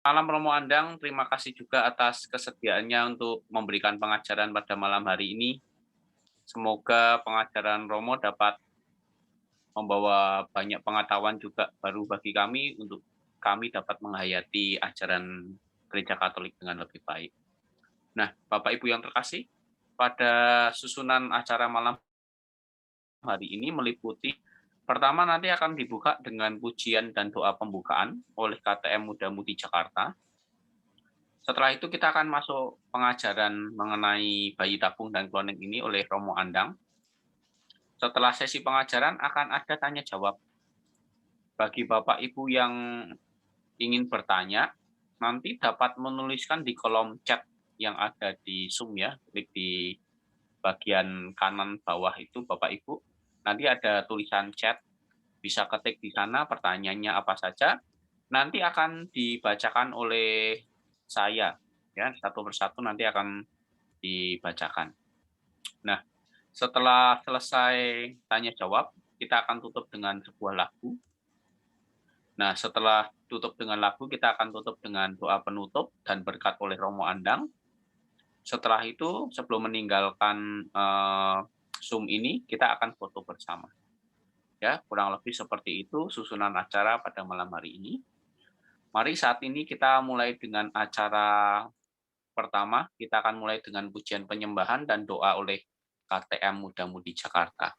Malam Romo Andang, terima kasih juga atas kesediaannya untuk memberikan pengajaran pada malam hari ini. Semoga pengajaran Romo dapat membawa banyak pengetahuan juga baru bagi kami untuk kami dapat menghayati ajaran Gereja Katolik dengan lebih baik. Nah, Bapak Ibu yang terkasih, pada susunan acara malam hari ini meliputi pertama nanti akan dibuka dengan pujian dan doa pembukaan oleh KTM Muda Mudi Jakarta. Setelah itu kita akan masuk pengajaran mengenai bayi tabung dan kloning ini oleh Romo Andang. Setelah sesi pengajaran akan ada tanya jawab. Bagi Bapak Ibu yang ingin bertanya, nanti dapat menuliskan di kolom chat yang ada di Zoom ya, klik di bagian kanan bawah itu Bapak Ibu. Nanti ada tulisan chat, bisa ketik di sana pertanyaannya apa saja. Nanti akan dibacakan oleh saya ya, satu persatu nanti akan dibacakan. Nah, setelah selesai tanya jawab, kita akan tutup dengan sebuah lagu. Nah, setelah tutup dengan lagu, kita akan tutup dengan doa penutup dan berkat oleh Romo Andang. Setelah itu, sebelum meninggalkan Zoom ini, kita akan foto bersama. Ya, kurang lebih seperti itu susunan acara pada malam hari ini. Mari saat ini kita mulai dengan acara pertama. Kita akan mulai dengan pujian penyembahan dan doa oleh KTM Muda Mudi Jakarta.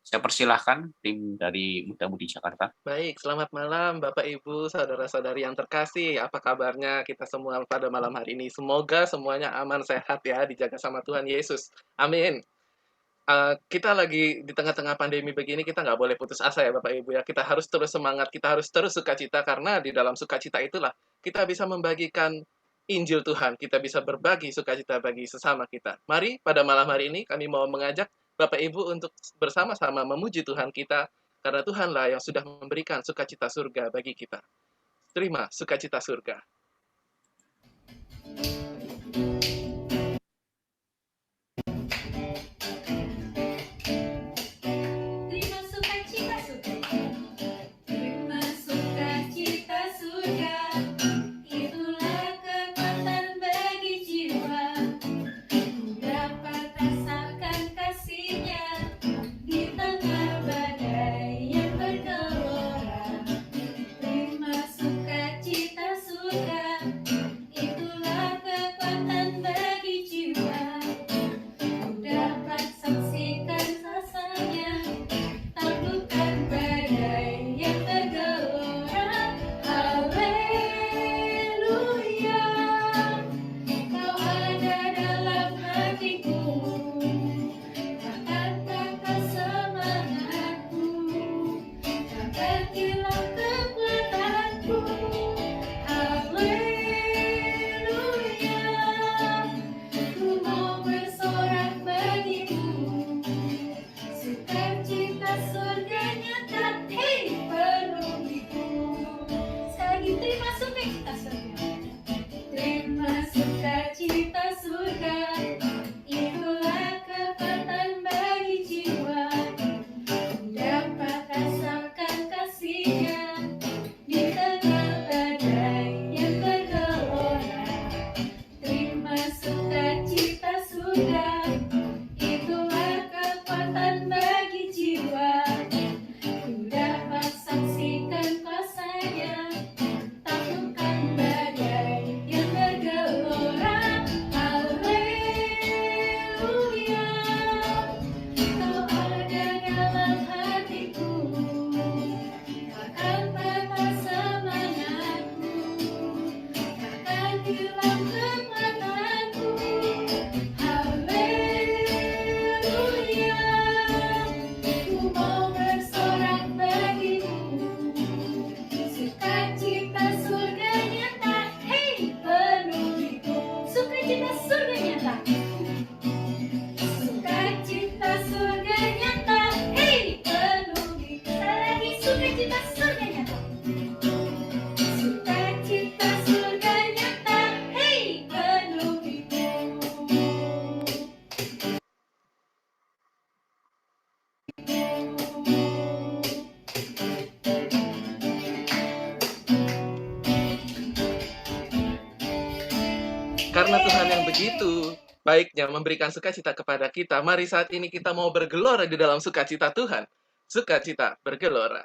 Saya persilahkan tim dari Muda Mudi Jakarta. Baik, selamat malam Bapak Ibu, saudara-saudari yang terkasih. Apa kabarnya kita semua pada malam hari ini? Semoga semuanya aman, sehat ya, dijaga sama Tuhan Yesus. Amin. Kita lagi di tengah-tengah pandemi begini, kita nggak boleh putus asa ya Bapak Ibu ya. Kita harus terus semangat, kita harus terus sukacita, karena di dalam sukacita itulah kita bisa membagikan Injil Tuhan. Kita bisa berbagi sukacita bagi sesama kita. Mari pada malam hari ini kami mau mengajak Bapak Ibu untuk bersama-sama memuji Tuhan kita, karena Tuhanlah yang sudah memberikan sukacita surga bagi kita. Terima sukacita surga. Terima sukacita surga. Terima sukacita surga. Itulah kekuatan bagi jiwa. Ku dapat rasakan kasihnya di tengah badai yang bergelora. Terima sukacita surga. Karena Tuhan yang begitu baiknya memberikan sukacita kepada kita, mari saat ini kita mau bergelora di dalam sukacita Tuhan. Sukacita bergelora.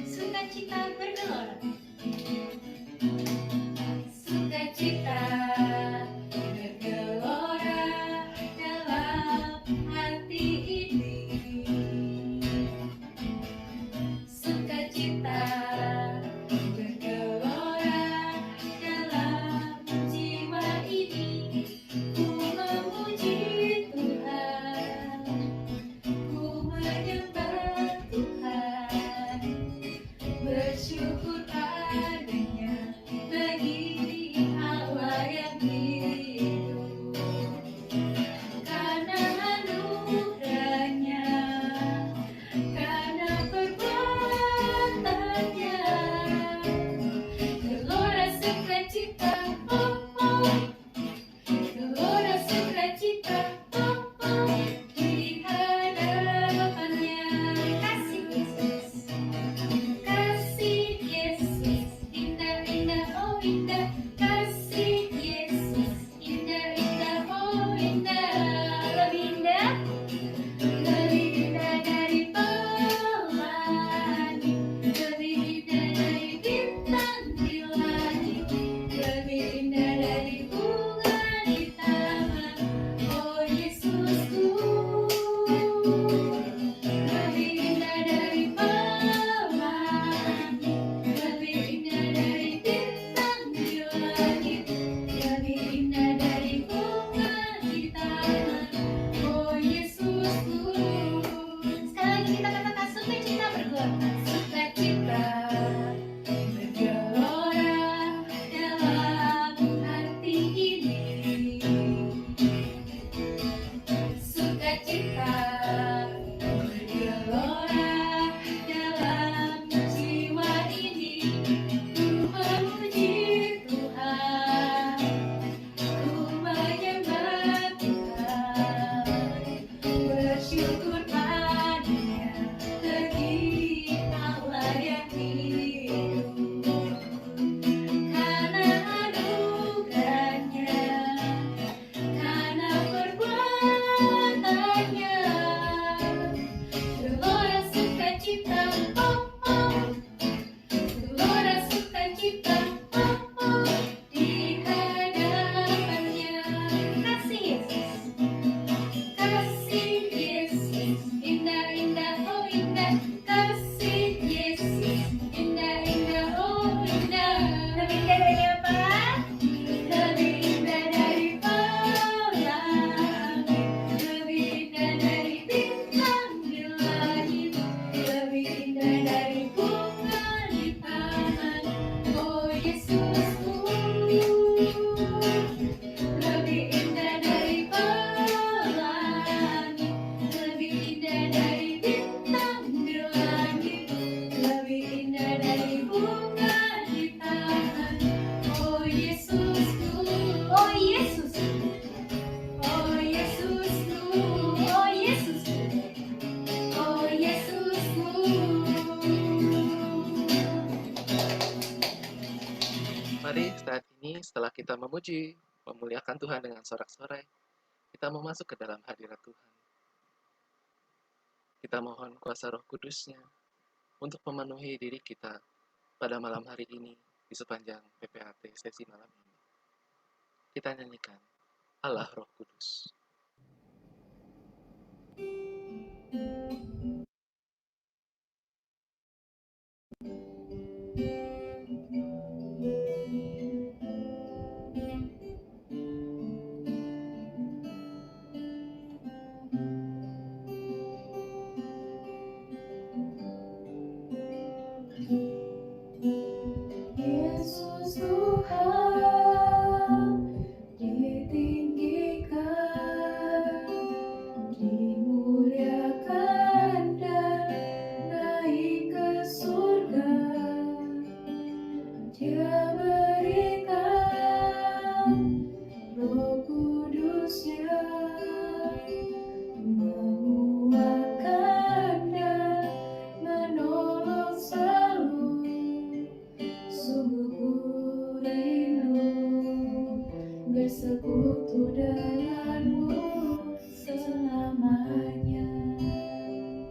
Sukacita bergelora. Sukacita bergelora dalam hati ini. Sukacita bergelora dalam jiwa ini. Ku memuji Tuhan, ku menyembah Tuhan, bersyukur padanya bagi Allah yang hidup. Karena anugerahnya, karena perbuatannya, gelora sukacita, oh oh, gelora sukacita, oh oh, di hadapannya. Kasih Yesus, kasih Yesus, indah indah oh indah, kasih Yesus, indah indah oh indah, lebih indah. Lebih indah dari pelangi, lebih indah dari bintang di langit, lebih indah dari bunga di taman. Oh Yesusku, lebih indah dari pelangi, lebih indah dari bintang di langit, lebih indah dari bunga di taman. Oh Yesusku. Sekali lagi kita katakan sukacita bergelora. Sukacita bergelora dalam hati ini. Sukacita bergelora dalam jiwa ini. Ku memuji Tuhan, ku menyembah Tuhan, bersyukur padanya bagi Allah yang hidup. Karena anugerahnya, karena perbuatannya, gelora sukacita, oh oh, gelora sukacita, oh oh, di hadapannya. Kasih Yesus, kasih Yesus, indah indah oh indah, kasih Yesus, indah indah oh indah. Lebih indah dari apa? Lebih indah dari pelangi, lebih indah dari bintang di langit, lebih indah dari bunga di taman. Oh Yesusku, lebih indah dari pelangi, lebih indah dari bintang di langit, lebih indah dari bunga di taman. Oh Yesusku, oh Yesusku, oh Yesusku, oh Yesusku, oh Yesusku. Mari saat ini setelah kita memuji, memuliakan Tuhan dengan sorak-sorai, kita mau masuk ke dalam hadirat Tuhan. Kita mohon kuasa Roh Kudus-Nya untuk memenuhi diri kita pada malam hari ini di sepanjang PPHT sesi malam ini. Kita nyanyikan Allah Roh Kudus. Yesus Tuhan ditinggikan, dimuliakan dan naik ke surga. Dia berikan Roh Kudus-Nya bersekutu denganmu selamanya.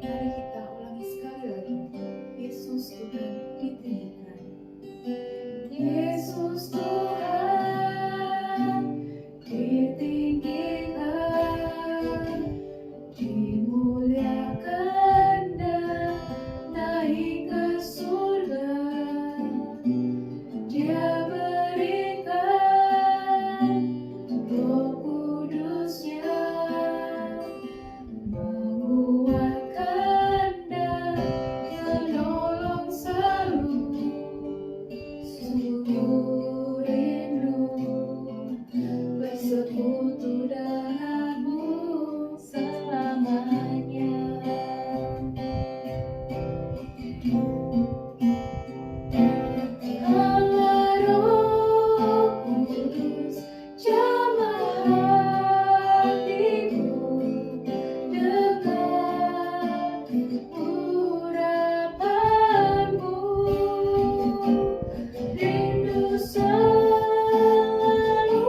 Mari kita ulangi sekali lagi. Yesus Tuhan ditinggikan. Yesus Tuhan ditinggikan, dimuliakan dan naik ke surga. Dia berikan Roh Kudus-Nya, menguatkan dan menolong selalu. Sungguh rindu bersekutu denganmu selamanya. Allah Roh Kudus, jamah hatiku dengan urapanmu. Rindu selalu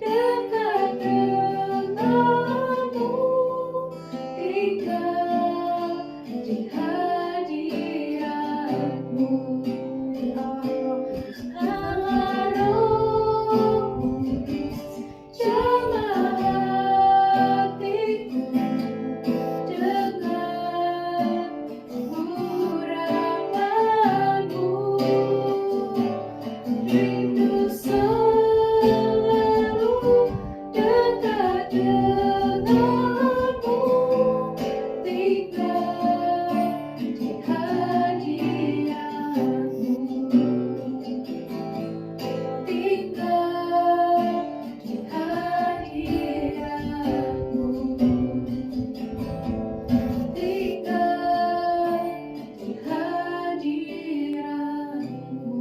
dekat denganmu, tinggal di hadiratmu. Allah Roh Kudus, jamah hatiku dengan urapanmu. Rindu selalu dekat denganmu, tinggal di hadiratmu. Tinggal di hadiratmu. Tinggal di hadiratmu.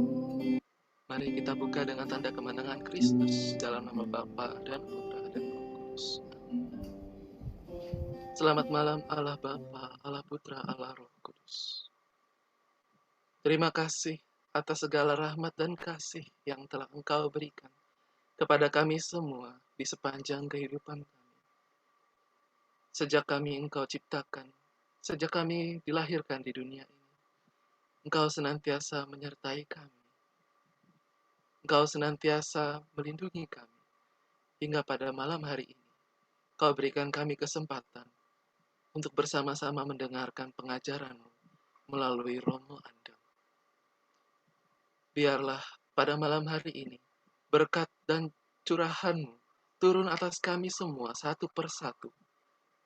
Mari kita buka dengan tanda kemenangan Kristus dalam nama Bapa dan Putra dan Roh Kudus. Selamat malam Allah Bapa, Allah Putra, Allah Roh Kudus. Terima kasih atas segala rahmat dan kasih yang telah Engkau berikan kepada kami semua di sepanjang kehidupan kami. Sejak kami Engkau ciptakan, sejak kami dilahirkan di dunia ini, Engkau senantiasa menyertai kami. Engkau senantiasa melindungi kami. Hingga pada malam hari ini, Kau berikan kami kesempatan untuk bersama-sama mendengarkan pengajaran-Mu melalui Romo Andang. Biarlah pada malam hari ini, berkat dan curahan-Mu turun atas kami semua satu persatu,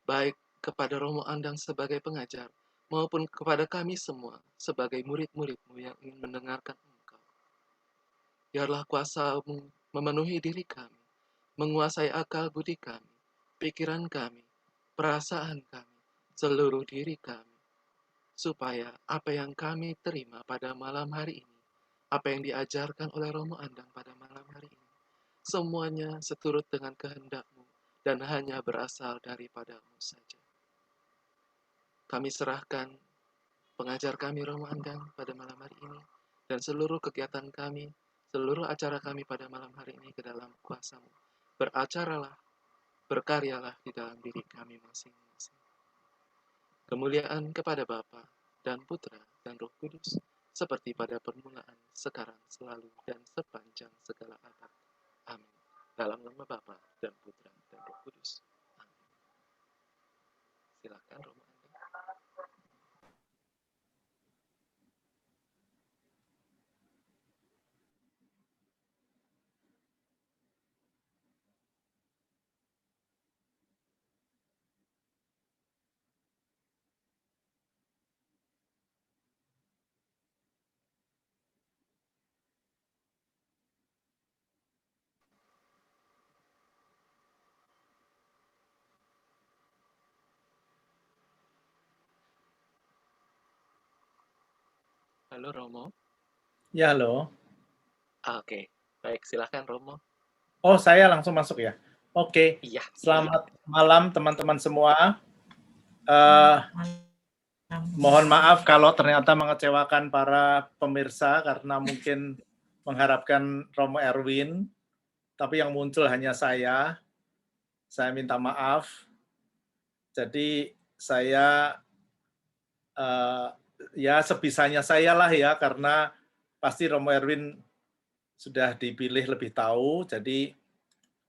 baik kepada Romo Andang sebagai pengajar, maupun kepada kami semua sebagai murid-murid-Mu yang ingin mendengarkan Engkau. Biarlah kuasa-Mu memenuhi diri kami, menguasai akal budi kami, pikiran kami, perasaan kami, seluruh diri kami, supaya apa yang kami terima pada malam hari ini, apa yang diajarkan oleh Romo Andang pada malam hari ini, semuanya seturut dengan kehendak-Mu dan hanya berasal daripada-Mu saja. Kami serahkan pengajar kami Romo Andang pada malam hari ini, dan seluruh kegiatan kami, seluruh acara kami pada malam hari ini ke dalam kuasa-Mu. Beracaralah, berkaryalah di dalam diri kami masing-masing. Kemuliaan kepada Bapa dan Putra dan Roh Kudus, seperti pada permulaan, sekarang, selalu, dan sepanjang segala abad. Amin. Dalam nama Bapa dan Putra dan Roh Kudus. Amin. Silakan Romo Andang. Halo Romo. Ya, halo. Oke, baik, silakan Romo. Oh, saya langsung masuk ya? Oke. Iya. Selamat malam teman-teman semua. Mohon maaf kalau ternyata mengecewakan para pemirsa karena mungkin mengharapkan Romo Erwin. tapi yang muncul hanya saya. Saya minta maaf. Jadi saya ya sebisanya saya lah ya, karena pasti Romo Erwin sudah dipilih lebih tahu. Jadi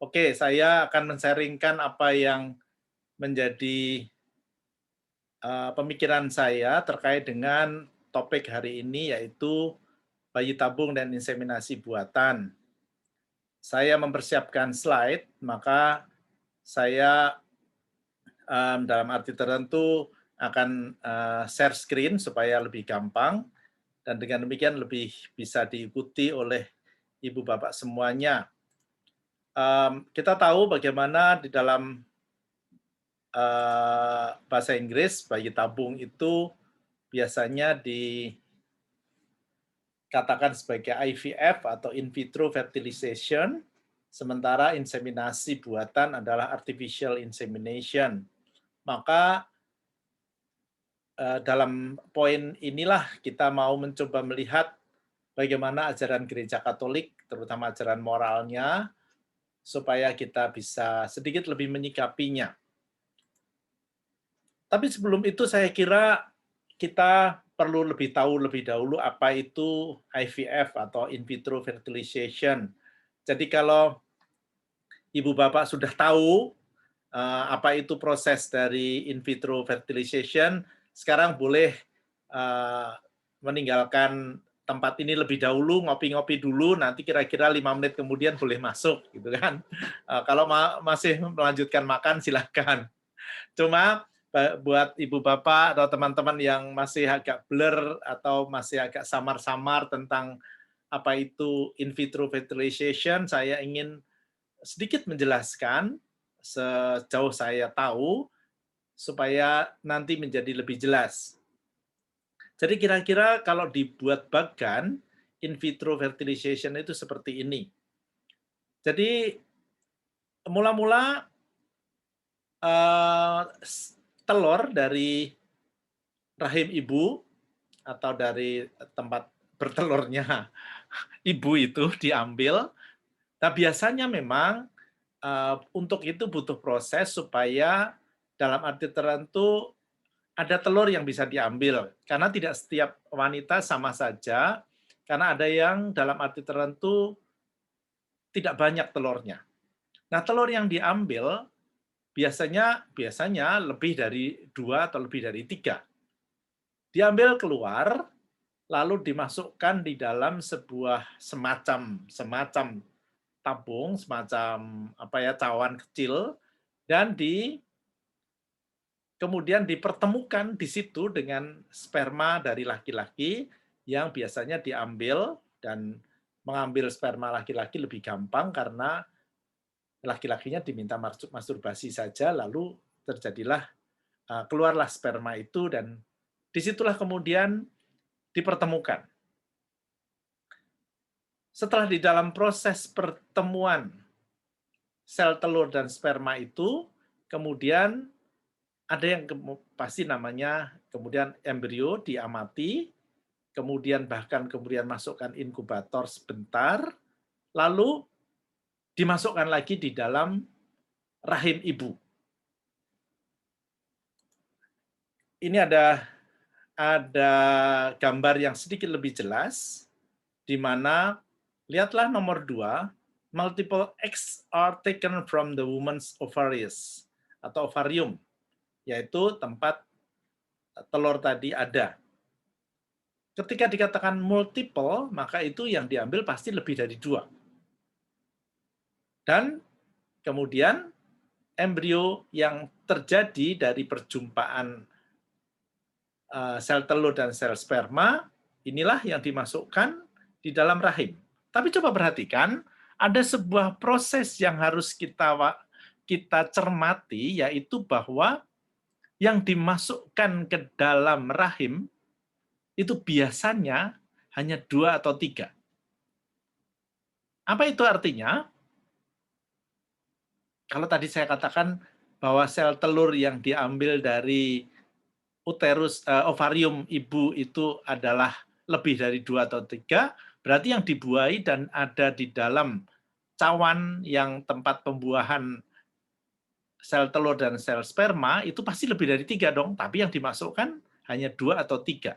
oke, saya akan men-sharingkan apa yang menjadi pemikiran saya terkait dengan topik hari ini, yaitu bayi tabung dan inseminasi buatan. Saya mempersiapkan slide, maka saya dalam arti tertentu akan share screen supaya lebih gampang, dan dengan demikian lebih bisa diikuti oleh ibu bapak semuanya. Kita tahu bagaimana di dalam bahasa Inggris bayi tabung itu biasanya dikatakan sebagai IVF atau in vitro fertilization, sementara inseminasi buatan adalah artificial insemination. Maka dalam poin inilah kita mau mencoba melihat bagaimana ajaran Gereja Katolik, terutama ajaran moralnya, supaya kita bisa sedikit lebih menyikapinya. Tapi sebelum itu saya kira kita perlu lebih tahu lebih dahulu apa itu IVF atau in vitro fertilization. Jadi kalau ibu bapak sudah tahu apa itu proses dari in vitro fertilization, sekarang boleh meninggalkan tempat ini lebih dahulu, ngopi-ngopi dulu, nanti kira-kira 5 menit kemudian boleh masuk, gitu kan. Kalau masih melanjutkan makan, silakan. Cuma buat ibu bapak atau teman-teman yang masih agak blur atau masih agak samar-samar tentang apa itu in vitro fertilization, saya ingin sedikit menjelaskan sejauh saya tahu supaya nanti menjadi lebih jelas. Jadi kira-kira kalau dibuat bagan, in vitro fertilization itu seperti ini. Jadi mula-mula telur dari rahim ibu atau dari tempat bertelurnya ibu itu diambil. Nah, biasanya memang untuk itu butuh proses supaya dalam arti tertentu ada telur yang bisa diambil. Karena tidak setiap wanita sama saja, karena ada yang dalam arti tertentu tidak banyak telurnya. Nah, telur yang diambil biasanya lebih dari 2 atau lebih dari 3. Diambil keluar, lalu dimasukkan di dalam sebuah semacam tabung, semacam cawan kecil, dan kemudian dipertemukan di situ dengan sperma dari laki-laki yang biasanya diambil, dan mengambil sperma laki-laki lebih gampang karena laki-lakinya diminta masturbasi saja, lalu terjadilah keluarlah sperma itu, dan disitulah kemudian dipertemukan. Setelah di dalam proses pertemuan sel telur dan sperma itu, kemudian ada yang pasti namanya kemudian embrio diamati, kemudian kemudian masukkan inkubator sebentar, lalu dimasukkan lagi di dalam rahim ibu. Ini ada gambar yang sedikit lebih jelas, di mana lihatlah nomor 2, multiple eggs are taken from the woman's ovaries atau ovarium, yaitu tempat telur tadi ada. Ketika dikatakan multiple, maka itu yang diambil pasti lebih dari 2. Dan kemudian embrio yang terjadi dari perjumpaan sel telur dan sel sperma, inilah yang dimasukkan di dalam rahim. Tapi coba perhatikan, ada sebuah proses yang harus kita cermati, yaitu bahwa yang dimasukkan ke dalam rahim itu biasanya hanya 2 atau 3. Apa itu artinya? Kalau tadi saya katakan bahwa sel telur yang diambil dari uterus ovarium ibu itu adalah lebih dari 2 atau 3, berarti yang dibuahi dan ada di dalam cawan yang tempat pembuahan sel telur dan sel sperma itu pasti lebih dari 3 dong, tapi yang dimasukkan hanya 2 atau 3.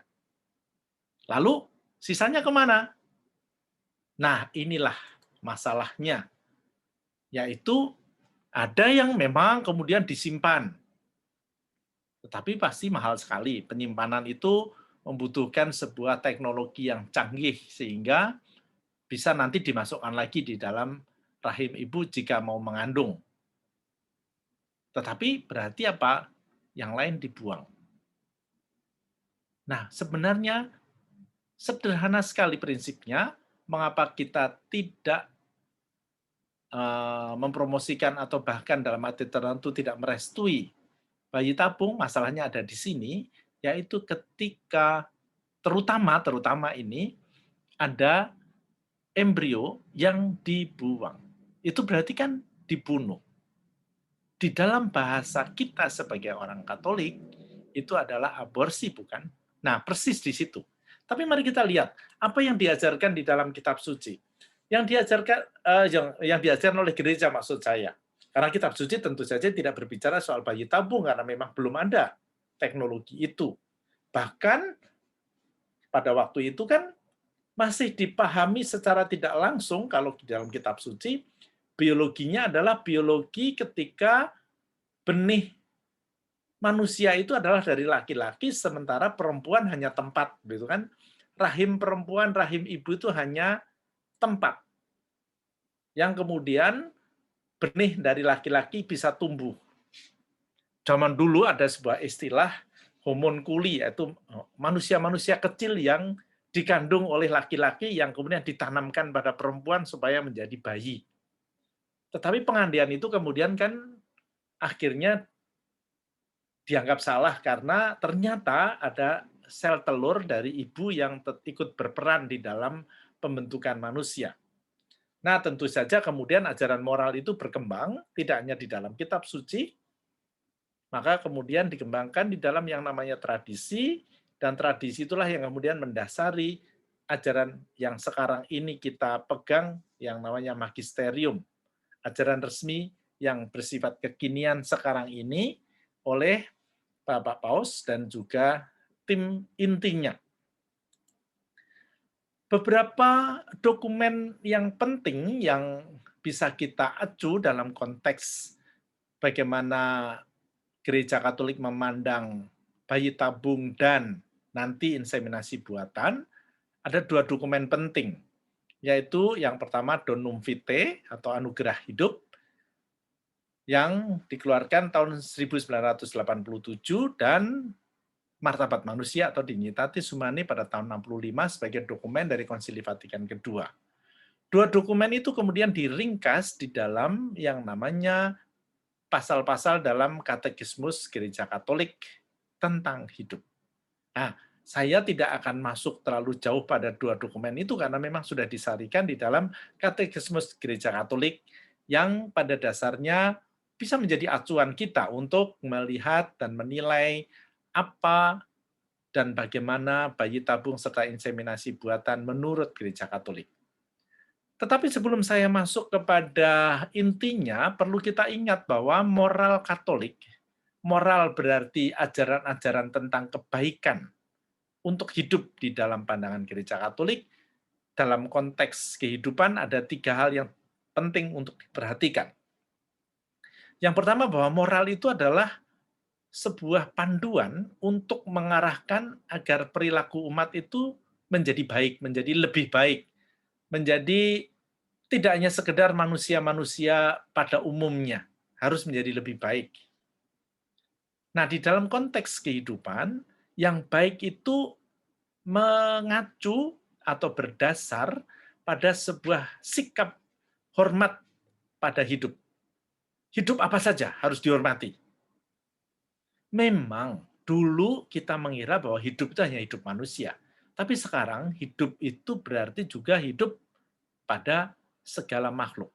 Lalu sisanya kemana? Nah, inilah masalahnya, yaitu ada yang memang kemudian disimpan, tetapi pasti mahal sekali. Penyimpanan itu membutuhkan sebuah teknologi yang canggih sehingga bisa nanti dimasukkan lagi di dalam rahim ibu jika mau mengandung. Tetapi berarti apa? Yang lain dibuang. Nah, sebenarnya sederhana sekali prinsipnya, mengapa kita tidak mempromosikan atau bahkan dalam arti tertentu tidak merestui bayi tabung, masalahnya ada di sini, yaitu ketika terutama ini ada embrio yang dibuang. Itu berarti kan dibunuh. Di dalam bahasa kita sebagai orang Katolik, itu adalah aborsi, bukan? Nah, persis di situ. Tapi mari kita lihat, apa yang diajarkan di dalam kitab suci. Yang diajarkan, yang diajarkan oleh gereja maksud saya. Karena kitab suci tentu saja tidak berbicara soal bayi tabung, karena memang belum ada teknologi itu. Bahkan pada waktu itu kan masih dipahami secara tidak langsung kalau di dalam kitab suci, biologinya adalah biologi ketika benih manusia itu adalah dari laki-laki, sementara perempuan hanya tempat, gitu kan? Rahim perempuan, rahim ibu itu hanya tempat. Yang kemudian benih dari laki-laki bisa tumbuh. Zaman dulu ada sebuah istilah homunculi, yaitu manusia-manusia kecil yang dikandung oleh laki-laki yang kemudian ditanamkan pada perempuan supaya menjadi bayi. Tetapi pengandian itu kemudian kan akhirnya dianggap salah karena ternyata ada sel telur dari ibu yang ikut berperan di dalam pembentukan manusia. Nah, tentu saja kemudian ajaran moral itu berkembang, tidak hanya di dalam kitab suci, maka kemudian dikembangkan di dalam yang namanya tradisi, dan tradisi itulah yang kemudian mendasari ajaran yang sekarang ini kita pegang, yang namanya magisterium, ajaran resmi yang bersifat kekinian sekarang ini oleh Bapak Paus dan juga tim intinya. Beberapa dokumen yang penting yang bisa kita acu dalam konteks bagaimana Gereja Katolik memandang bayi tabung dan nanti inseminasi buatan, ada 2 dokumen penting, yaitu yang pertama Donum Vitae atau Anugerah Hidup, yang dikeluarkan tahun 1987 dan Martabat Manusia atau Dignitatis Humanae pada tahun 65 sebagai dokumen dari Konsili Vatikan kedua. 2 dokumen itu kemudian diringkas di dalam yang namanya pasal-pasal dalam Katekismus Gereja Katolik tentang hidup. Nah, saya tidak akan masuk terlalu jauh pada 2 dokumen itu karena memang sudah disarikan di dalam Katekismus Gereja Katolik yang pada dasarnya bisa menjadi acuan kita untuk melihat dan menilai apa dan bagaimana bayi tabung serta inseminasi buatan menurut Gereja Katolik. Tetapi sebelum saya masuk kepada intinya, perlu kita ingat bahwa moral Katolik, moral berarti ajaran-ajaran tentang kebaikan untuk hidup di dalam pandangan Gereja Katolik, dalam konteks kehidupan ada 3 hal yang penting untuk diperhatikan. Yang pertama bahwa moral itu adalah sebuah panduan untuk mengarahkan agar perilaku umat itu menjadi baik, menjadi lebih baik, menjadi tidak hanya sekedar manusia-manusia pada umumnya, harus menjadi lebih baik. Nah, di dalam konteks kehidupan, yang baik itu mengacu atau berdasar pada sebuah sikap hormat pada hidup. Hidup apa saja harus dihormati. Memang dulu kita mengira bahwa hidup itu hanya hidup manusia. Tapi sekarang hidup itu berarti juga hidup pada segala makhluk.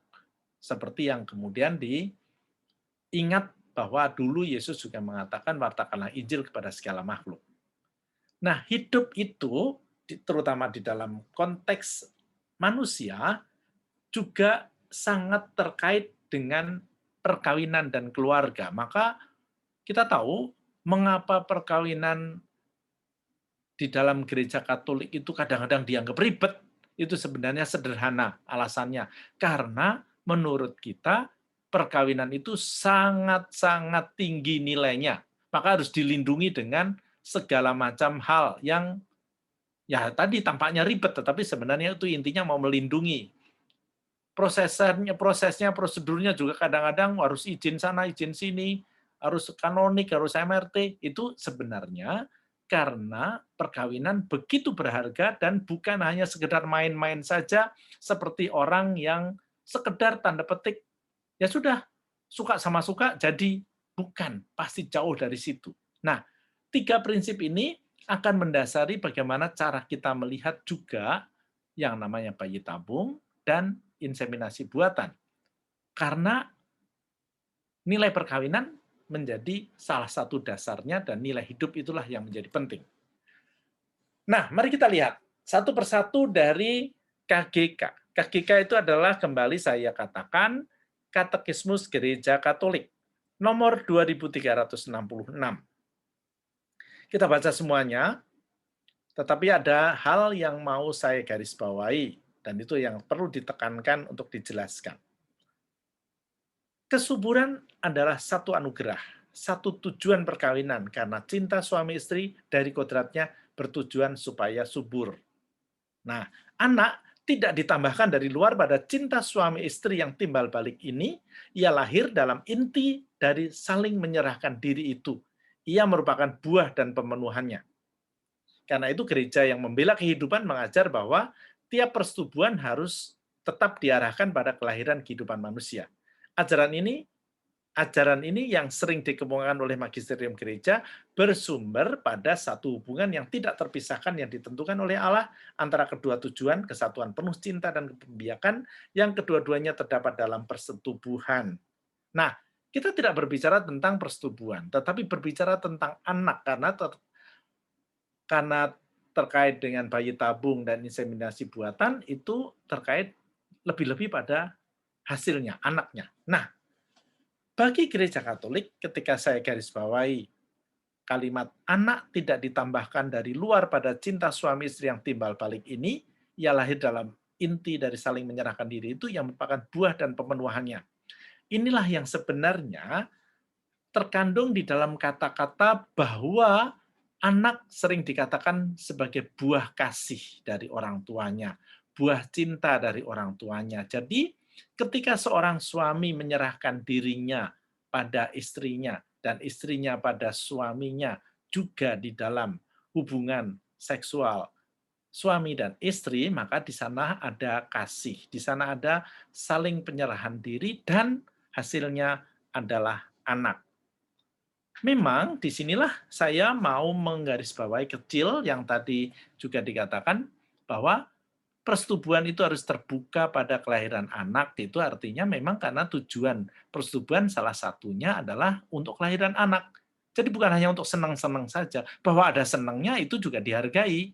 Seperti yang kemudian diingat bahwa dulu Yesus juga mengatakan wartakanlah Injil kepada segala makhluk. Nah, hidup itu terutama di dalam konteks manusia juga sangat terkait dengan perkawinan dan keluarga. Maka kita tahu mengapa perkawinan di dalam gereja Katolik itu kadang-kadang dianggap ribet. Itu sebenarnya sederhana alasannya. Karena menurut kita perkawinan itu sangat-sangat tinggi nilainya. Maka harus dilindungi dengan segala macam hal yang ya tadi tampaknya ribet, tetapi sebenarnya itu intinya mau melindungi. Prosesnya, prosedurnya juga kadang-kadang harus izin sana, izin sini, harus kanonik, harus MRT. Itu sebenarnya karena perkawinan begitu berharga dan bukan hanya sekedar main-main saja seperti orang yang sekedar tanda petik, ya sudah, suka sama suka jadi, bukan, pasti jauh dari situ. Nah, 3 prinsip ini akan mendasari bagaimana cara kita melihat juga yang namanya bayi tabung dan inseminasi buatan. Karena nilai perkawinan menjadi salah satu dasarnya dan nilai hidup itulah yang menjadi penting. Nah, mari kita lihat satu persatu dari KGK. KGK itu adalah, kembali saya katakan, Katekismus Gereja Katolik, nomor 2366. Kita baca semuanya, tetapi ada hal yang mau saya garis bawahi, dan itu yang perlu ditekankan untuk dijelaskan. Kesuburan adalah satu anugerah, satu tujuan perkawinan, karena cinta suami istri dari kodratnya bertujuan supaya subur. Nah, anak tidak ditambahkan dari luar pada cinta suami istri yang timbal balik ini, ia lahir dalam inti dari saling menyerahkan diri itu. Ia merupakan buah dan pemenuhannya. Karena itu gereja yang membela kehidupan mengajar bahwa tiap persetubuhan harus tetap diarahkan pada kelahiran kehidupan manusia. Ajaran ini yang sering dikemukakan oleh magisterium gereja bersumber pada satu hubungan yang tidak terpisahkan yang ditentukan oleh Allah antara kedua tujuan, kesatuan penuh cinta dan kebiakan yang kedua-duanya terdapat dalam persetubuhan. Nah, kita tidak berbicara tentang persetubuhan, tetapi berbicara tentang anak, karena terkait dengan bayi tabung dan inseminasi buatan itu terkait lebih-lebih pada hasilnya, anaknya. Nah, bagi gereja Katolik, ketika saya garis bawahi kalimat anak tidak ditambahkan dari luar pada cinta suami istri yang timbal balik ini, ia lahir dalam inti dari saling menyerahkan diri itu yang merupakan buah dan pemenuhannya. Inilah yang sebenarnya terkandung di dalam kata-kata bahwa anak sering dikatakan sebagai buah kasih dari orang tuanya, buah cinta dari orang tuanya. Jadi, ketika seorang suami menyerahkan dirinya pada istrinya dan istrinya pada suaminya juga di dalam hubungan seksual suami dan istri, maka di sana ada kasih, di sana ada saling penyerahan diri dan hasilnya adalah anak. Memang disinilah saya mau menggarisbawahi kecil yang tadi juga dikatakan bahwa persetubuhan itu harus terbuka pada kelahiran anak. Itu artinya memang karena tujuan persetubuhan salah satunya adalah untuk kelahiran anak. Jadi bukan hanya untuk senang-senang saja. Bahwa ada senangnya itu juga dihargai.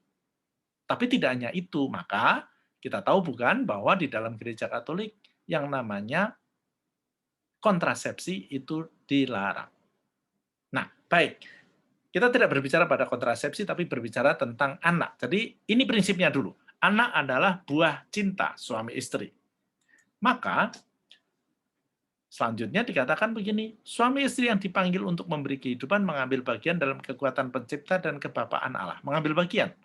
Tapi tidak hanya itu. Maka kita tahu bukan bahwa di dalam gereja Katolik yang namanya kontrasepsi itu dilarang. Nah, baik. Kita tidak berbicara pada kontrasepsi, tapi berbicara tentang anak. Jadi, ini prinsipnya dulu. Anak adalah buah cinta suami istri. Maka, selanjutnya dikatakan begini, suami istri yang dipanggil untuk memberi kehidupan mengambil bagian dalam kekuatan pencipta dan kebapaan Allah. Mengambil bagian.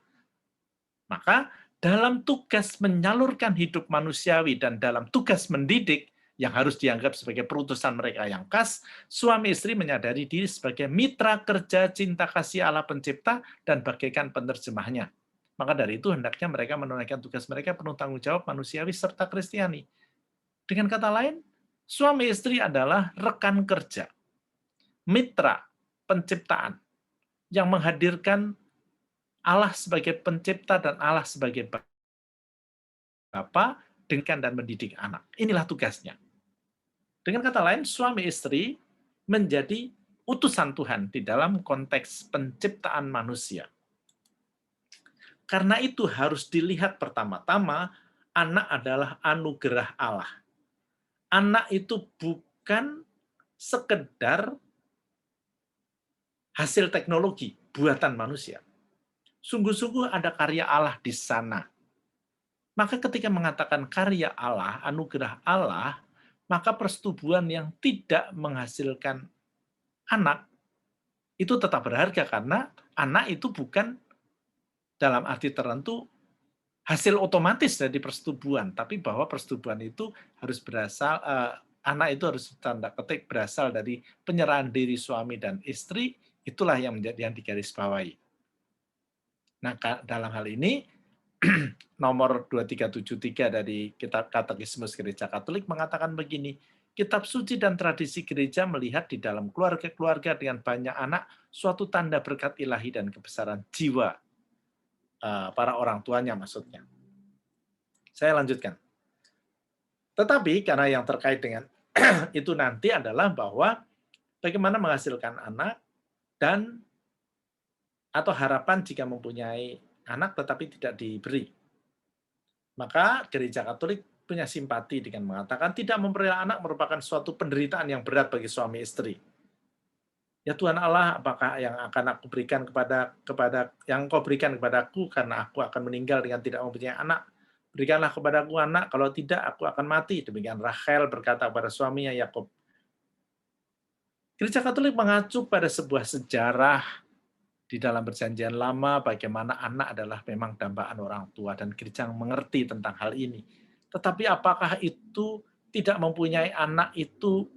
Maka, dalam tugas menyalurkan hidup manusiawi dan dalam tugas mendidik, yang harus dianggap sebagai perutusan mereka yang khas, suami istri menyadari diri sebagai mitra kerja cinta kasih Allah pencipta dan bagaikan penerjemahnya. Maka dari itu hendaknya mereka menunaikan tugas mereka penuh tanggung jawab manusiawi serta Kristiani. Dengan kata lain, suami istri adalah rekan kerja, mitra penciptaan, yang menghadirkan Allah sebagai pencipta dan Allah sebagai Bapa, dengan dan mendidik anak. Inilah tugasnya. Dengan kata lain, suami istri menjadi utusan Tuhan di dalam konteks penciptaan manusia. Karena itu harus dilihat pertama-tama, anak adalah anugerah Allah. anak itu bukan sekedar hasil teknologi buatan manusia. Sungguh-sungguh ada karya Allah di sana. Maka ketika mengatakan karya Allah, anugerah Allah, maka persetubuhan yang tidak menghasilkan anak itu tetap berharga karena anak itu bukan dalam arti tertentu hasil otomatis dari persetubuhan, tapi bahwa persetubuhan itu harus berasal, anak itu harus tanda petik berasal dari penyerahan diri suami dan istri, itulah yang menjadi yang digarisbawahi. Nah, dalam hal ini nomor 2373 dari Kitab Katekismus Gereja Katolik mengatakan begini, Kitab suci dan tradisi gereja melihat di dalam keluarga-keluarga dengan banyak anak suatu tanda berkat ilahi dan kebesaran jiwa para orang tuanya maksudnya. Saya lanjutkan. Tetapi karena yang terkait dengan itu nanti adalah bahwa bagaimana menghasilkan anak dan atau harapan jika mempunyai anak tetapi tidak diberi. Maka Gereja Katolik punya simpati dengan mengatakan tidak memperoleh anak merupakan suatu penderitaan yang berat bagi suami istri. Ya Tuhan Allah, apakah yang akan aku berikan kepada yang kau berikan kepadaku karena aku akan meninggal dengan tidak mempunyai anak? Berikanlah kepadaku anak, kalau tidak aku akan mati. Demikian Rachel berkata kepada suaminya Yakub. Gereja Katolik mengacu pada sebuah sejarah di dalam Perjanjian Lama bagaimana anak adalah memang dambaan orang tua dan gereja mengerti tentang hal ini. Tetapi apakah itu tidak mempunyai anak itu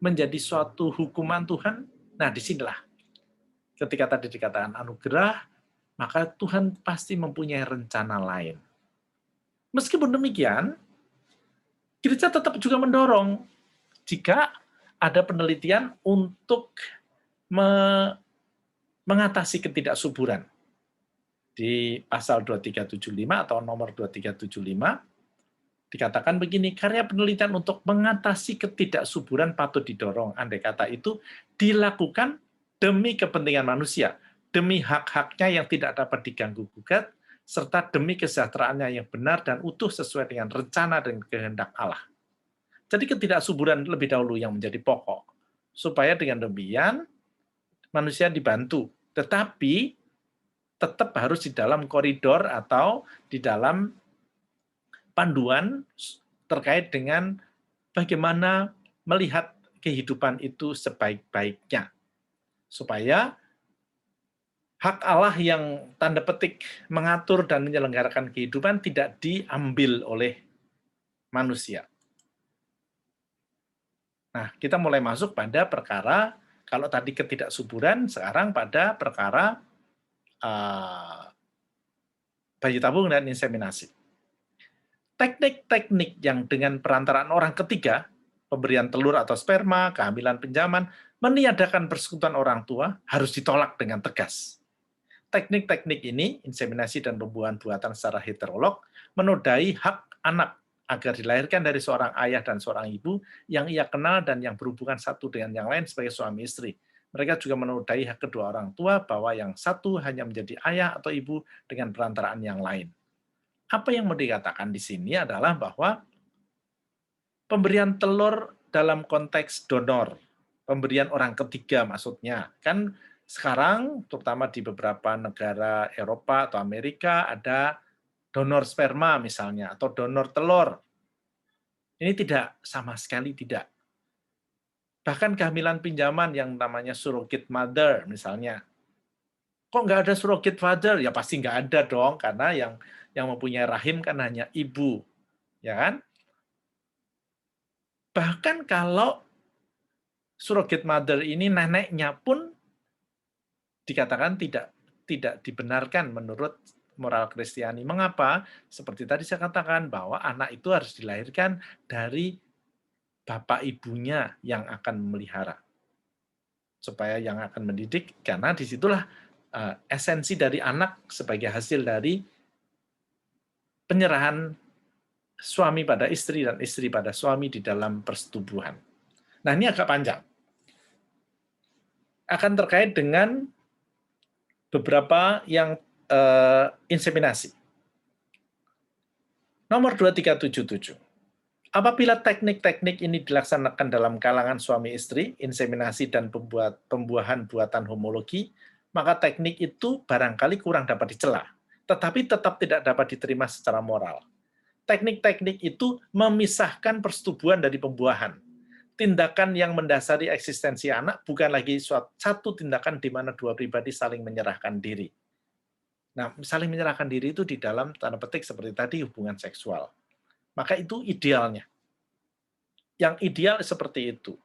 menjadi suatu hukuman Tuhan? Nah, disinilah ketika tadi dikatakan anugerah, maka Tuhan pasti mempunyai rencana lain. Meskipun demikian, gereja tetap juga mendorong jika ada penelitian untuk mengatasi ketidaksuburan. Di pasal 2375 atau nomor 2375, dikatakan begini, karya penelitian untuk mengatasi ketidaksuburan patut didorong. Andai kata itu dilakukan demi kepentingan manusia, demi hak-haknya yang tidak dapat diganggu-gugat, serta demi kesejahteraannya yang benar dan utuh sesuai dengan rencana dan kehendak Allah. Jadi ketidaksuburan lebih dahulu yang menjadi pokok. Supaya dengan demikian manusia dibantu. Tetapi tetap harus di dalam koridor atau di dalam panduan terkait dengan bagaimana melihat kehidupan itu sebaik-baiknya. Supaya hak Allah yang tanda petik mengatur dan menyelenggarakan kehidupan tidak diambil oleh manusia. Nah, kita mulai masuk pada perkara, kalau tadi ketidaksuburan, sekarang pada perkara bayi tabung dan inseminasi. Teknik-teknik yang dengan perantaraan orang ketiga, pemberian telur atau sperma, kehamilan pinjaman, meniadakan persekutuan orang tua, harus ditolak dengan tegas. Teknik-teknik ini, inseminasi dan pembuahan buatan secara heterolog, menodai hak anak agar dilahirkan dari seorang ayah dan seorang ibu yang ia kenal dan yang berhubungan satu dengan yang lain sebagai suami istri. Mereka juga menodai hak kedua orang tua bahwa yang satu hanya menjadi ayah atau ibu dengan perantaraan yang lain. Apa yang mau dikatakan di sini adalah bahwa pemberian telur dalam konteks donor, pemberian orang ketiga maksudnya, kan sekarang terutama di beberapa negara Eropa atau Amerika ada donor sperma misalnya, atau donor telur. Ini tidak, sama sekali tidak. Bahkan kehamilan pinjaman yang namanya surrogate mother misalnya. Kok nggak ada surrogate father? Ya pasti nggak ada dong, karena yang mempunyai rahim kan hanya ibu. Ya kan? Bahkan kalau surrogate mother ini neneknya pun dikatakan tidak dibenarkan menurut moral Kristiani. Mengapa? Seperti tadi saya katakan bahwa anak itu harus dilahirkan dari bapak ibunya yang akan memelihara. Supaya yang akan mendidik, karena disitulah esensi dari anak sebagai hasil dari penyerahan suami pada istri dan istri pada suami di dalam persetubuhan. Nah, ini agak panjang. Akan terkait dengan beberapa yang inseminasi. Nomor 2377. Apabila teknik-teknik ini dilaksanakan dalam kalangan suami istri, inseminasi dan pembuahan buatan homologi, maka teknik itu barangkali kurang dapat dicela, tetapi tetap tidak dapat diterima secara moral. Teknik-teknik itu memisahkan persetubuhan dari pembuahan. Tindakan yang mendasari eksistensi anak bukan lagi satu tindakan di mana dua pribadi saling menyerahkan diri. Nah, saling menyerahkan diri itu di dalam tanda petik seperti tadi hubungan seksual. Maka itu idealnya. Yang ideal seperti itu.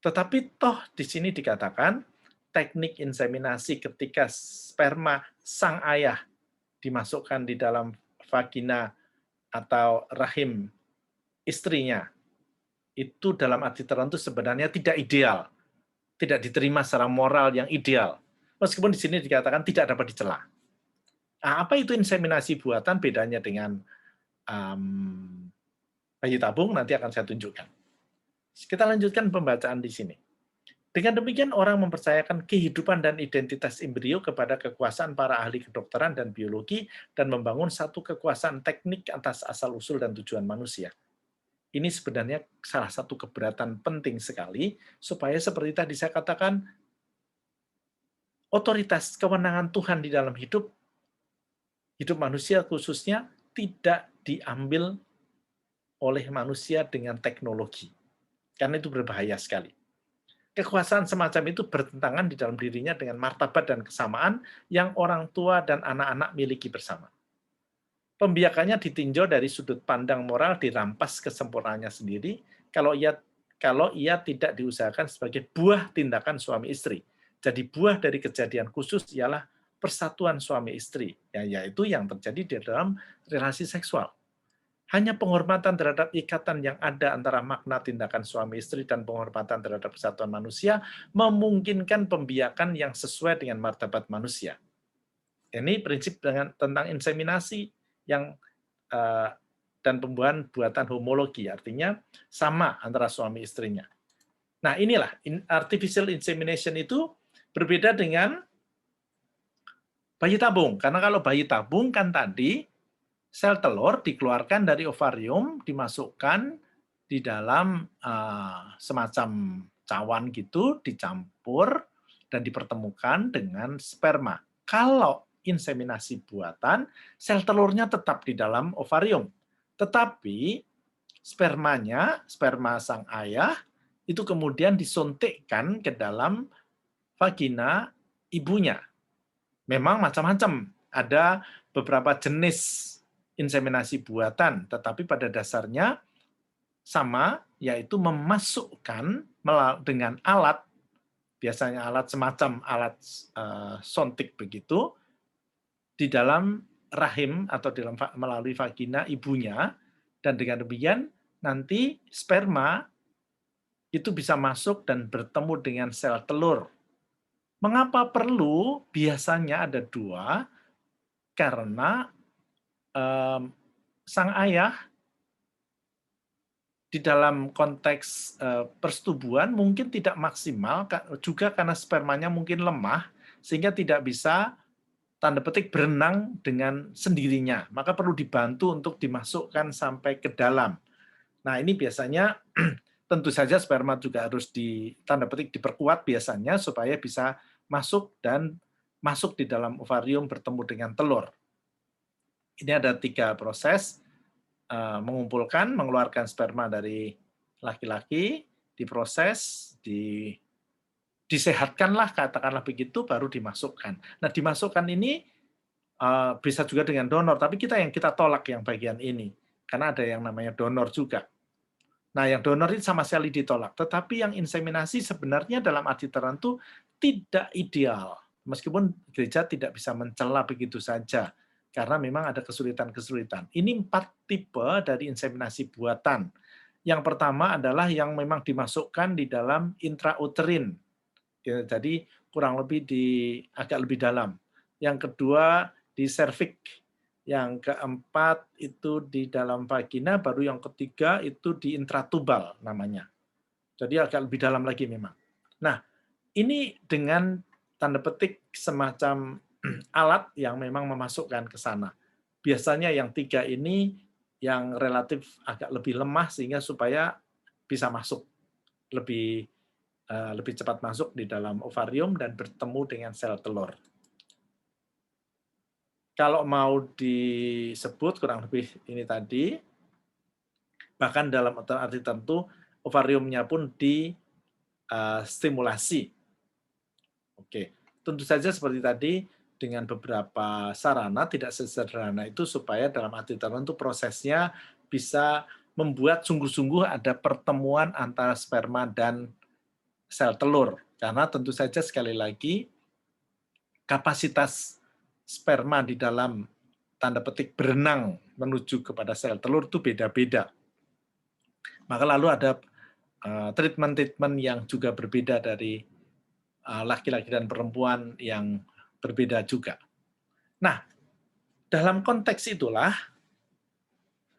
Tetapi toh di sini dikatakan teknik inseminasi ketika sperma sang ayah dimasukkan di dalam vagina atau rahim istrinya, itu dalam arti tertentu sebenarnya tidak ideal. Tidak diterima secara moral yang ideal. Meskipun di sini dikatakan tidak dapat dicela. Nah, apa itu inseminasi buatan bedanya dengan bayi tabung? Nanti akan saya tunjukkan. Kita lanjutkan pembacaan di sini. Dengan demikian orang mempercayakan kehidupan dan identitas embrio kepada kekuasaan para ahli kedokteran dan biologi dan membangun satu kekuasaan teknik atas asal-usul dan tujuan manusia. Ini sebenarnya salah satu keberatan penting sekali supaya seperti tadi saya katakan otoritas kewenangan Tuhan di dalam hidup manusia khususnya tidak diambil oleh manusia dengan teknologi. Karena itu berbahaya sekali. Kekuasaan semacam itu bertentangan di dalam dirinya dengan martabat dan kesamaan yang orang tua dan anak-anak miliki bersama. Pembiakannya ditinjau dari sudut pandang moral dirampas kesempurnaannya sendiri kalau ia tidak diusahakan sebagai buah tindakan suami istri. Jadi buah dari kejadian khusus ialah persatuan suami istri, yaitu yang terjadi di dalam relasi seksual. Hanya penghormatan terhadap ikatan yang ada antara makna tindakan suami istri dan penghormatan terhadap persatuan manusia memungkinkan pembiakan yang sesuai dengan martabat manusia. Ini prinsip tentang inseminasi yang dan pembuahan buatan homologi, artinya sama antara suami istrinya. Nah, inilah artificial insemination itu berbeda dengan bayi tabung, karena kalau bayi tabung kan tadi sel telur dikeluarkan dari ovarium, dimasukkan di dalam semacam cawan gitu, dicampur dan dipertemukan dengan sperma. Kalau inseminasi buatan, sel telurnya tetap di dalam ovarium, tetapi sperma sang ayah itu kemudian disuntikkan ke dalam vagina ibunya. Memang macam-macam, ada beberapa jenis inseminasi buatan, tetapi pada dasarnya sama, yaitu memasukkan dengan alat, biasanya alat semacam alat suntik begitu, di dalam rahim atau melalui vagina ibunya, dan dengan demikian nanti sperma itu bisa masuk dan bertemu dengan sel telur. Mengapa perlu? Biasanya ada dua, karena sang ayah di dalam konteks persetubuhan mungkin tidak maksimal, juga karena spermanya mungkin lemah, sehingga tidak bisa tanda petik berenang dengan sendirinya. Maka perlu dibantu untuk dimasukkan sampai ke dalam. Nah, ini biasanya tentu saja sperma juga harus tanda petik diperkuat biasanya supaya bisa masuk di dalam ovarium bertemu dengan telur. Ini ada 3 proses, mengeluarkan sperma dari laki-laki, diproses, disehatkanlah, katakanlah begitu, baru dimasukkan. Nah, dimasukkan ini bisa juga dengan donor, tapi yang kita tolak yang bagian ini, karena ada yang namanya donor juga. Nah, yang donor itu sama sekali ditolak. Tetapi yang inseminasi sebenarnya dalam arti tertentu tidak ideal. Meskipun gereja tidak bisa mencela begitu saja, karena memang ada kesulitan-kesulitan. Ini 4 tipe dari inseminasi buatan. Yang pertama adalah yang memang dimasukkan di dalam intrauterin. Jadi kurang lebih agak lebih dalam. Yang kedua di serviks. Yang keempat itu di dalam vagina, baru yang ketiga itu di intratubal namanya. Jadi agak lebih dalam lagi memang. Nah, ini dengan tanda petik semacam alat yang memang memasukkan ke sana. Biasanya yang 3 ini yang relatif agak lebih lemah sehingga supaya bisa masuk lebih lebih cepat masuk di dalam ovarium dan bertemu dengan sel telur. Kalau mau disebut kurang lebih ini tadi, bahkan dalam arti tertentu ovariumnya pun stimulasi. Oke, tentu saja seperti tadi dengan beberapa sarana tidak sesederhana itu supaya dalam arti tertentu prosesnya bisa membuat sungguh-sungguh ada pertemuan antara sperma dan sel telur. Karena tentu saja sekali lagi kapasitas sperma di dalam tanda petik berenang menuju kepada sel telur itu beda-beda. Maka lalu ada treatment-treatment yang juga berbeda dari laki-laki dan perempuan yang berbeda juga. Nah, dalam konteks itulah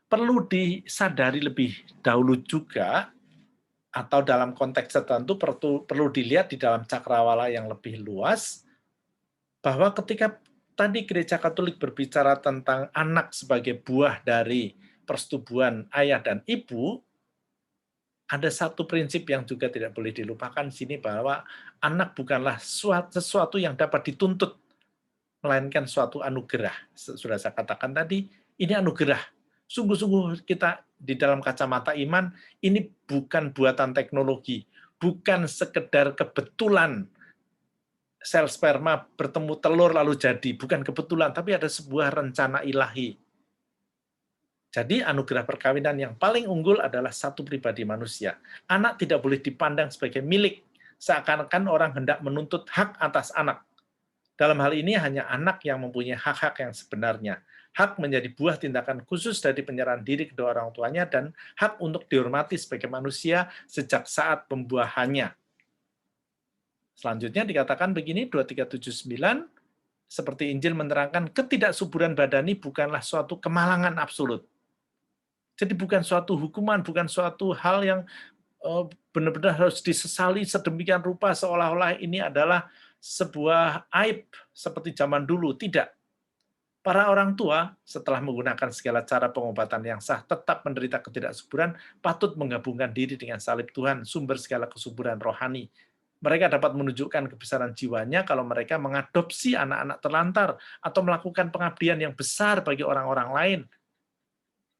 perlu disadari lebih dahulu juga, atau dalam konteks tertentu perlu dilihat di dalam cakrawala yang lebih luas, bahwa ketika tadi Gereja Katolik berbicara tentang anak sebagai buah dari persetubuhan ayah dan ibu, ada satu prinsip yang juga tidak boleh dilupakan di sini, bahwa anak bukanlah sesuatu yang dapat dituntut, melainkan suatu anugerah. Sudah saya katakan tadi, ini anugerah. Sungguh-sungguh kita di dalam kacamata iman, ini bukan buatan teknologi, bukan sekedar kebetulan sel sperma bertemu telur lalu jadi, bukan kebetulan, tapi ada sebuah rencana ilahi. Jadi anugerah perkawinan yang paling unggul adalah satu pribadi manusia. Anak tidak boleh dipandang sebagai milik, seakan-akan orang hendak menuntut hak atas anak. Dalam hal ini hanya anak yang mempunyai hak-hak yang sebenarnya. Hak menjadi buah tindakan khusus dari penyerahan diri kedua orang tuanya dan hak untuk dihormati sebagai manusia sejak saat pembuahannya. Selanjutnya dikatakan begini, 2379, seperti Injil menerangkan, ketidaksuburan badani bukanlah suatu kemalangan absolut. Jadi bukan suatu hukuman, bukan suatu hal yang benar-benar harus disesali sedemikian rupa seolah-olah ini adalah sebuah aib seperti zaman dulu. Tidak. Para orang tua setelah menggunakan segala cara pengobatan yang sah tetap menderita ketidaksuburan, patut menggabungkan diri dengan salib Tuhan, sumber segala kesuburan rohani. Mereka dapat menunjukkan kebesaran jiwanya kalau mereka mengadopsi anak-anak terlantar atau melakukan pengabdian yang besar bagi orang-orang lain.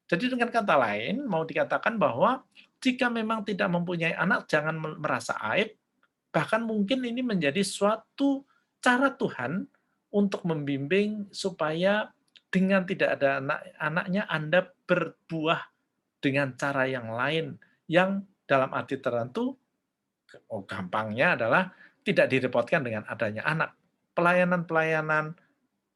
Jadi dengan kata lain, mau dikatakan bahwa jika memang tidak mempunyai anak, jangan merasa aib, bahkan mungkin ini menjadi suatu cara Tuhan untuk membimbing supaya dengan tidak ada anaknya Anda berbuah dengan cara yang lain, yang dalam arti tertentu, gampangnya adalah tidak direpotkan dengan adanya anak. Pelayanan-pelayanan,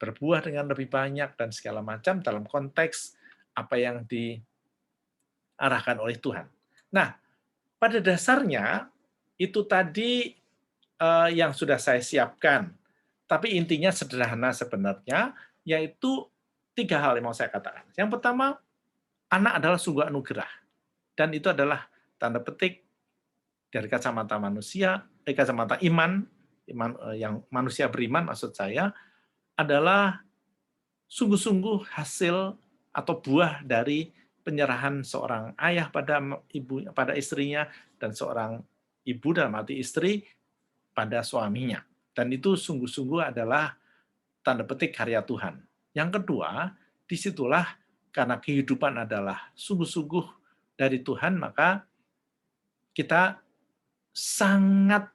berbuah dengan lebih banyak, dan segala macam dalam konteks apa yang diarahkan oleh Tuhan. Nah, pada dasarnya, itu tadi yang sudah saya siapkan. Tapi intinya sederhana sebenarnya, yaitu 3 hal yang mau saya katakan. Yang pertama, anak adalah sungguh anugerah. Dan itu adalah tanda petik dari kacamata manusia, kacamata iman yang manusia beriman maksud saya, adalah sungguh-sungguh hasil atau buah dari penyerahan seorang ayah pada istrinya dan seorang ibu dalam arti istri pada suaminya. Dan itu sungguh-sungguh adalah tanda petik karya Tuhan. Yang kedua, disitulah karena kehidupan adalah sungguh-sungguh dari Tuhan, maka kita sangat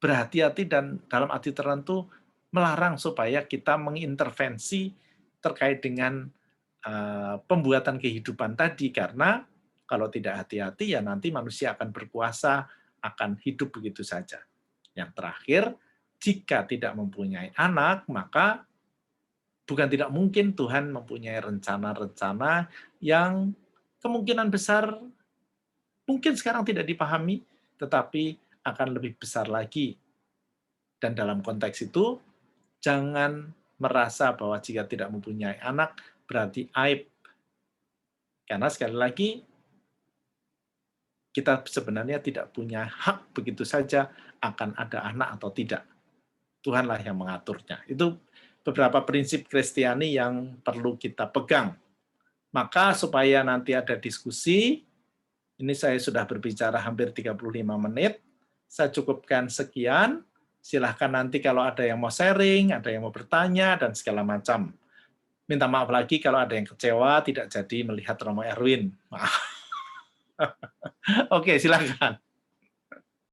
berhati-hati dan dalam arti tertentu melarang supaya kita mengintervensi terkait dengan pembuatan kehidupan tadi, karena kalau tidak hati-hati ya nanti manusia akan berkuasa, akan hidup begitu saja. Yang terakhir, jika tidak mempunyai anak, maka bukan tidak mungkin Tuhan mempunyai rencana-rencana yang kemungkinan besar mungkin sekarang tidak dipahami, tetapi akan lebih besar lagi. Dan dalam konteks itu, jangan merasa bahwa jika tidak mempunyai anak, berarti aib. Karena sekali lagi, kita sebenarnya tidak punya hak begitu saja akan ada anak atau tidak. Tuhanlah yang mengaturnya. Itu beberapa prinsip Kristiani yang perlu kita pegang Maka supaya nanti ada diskusi, ini saya sudah berbicara hampir 35 menit, saya cukupkan sekian, silahkan nanti kalau ada yang mau sharing, ada yang mau bertanya, dan segala macam. Minta maaf lagi kalau ada yang kecewa, tidak jadi melihat Romo Erwin. Maaf. Oke, silakan.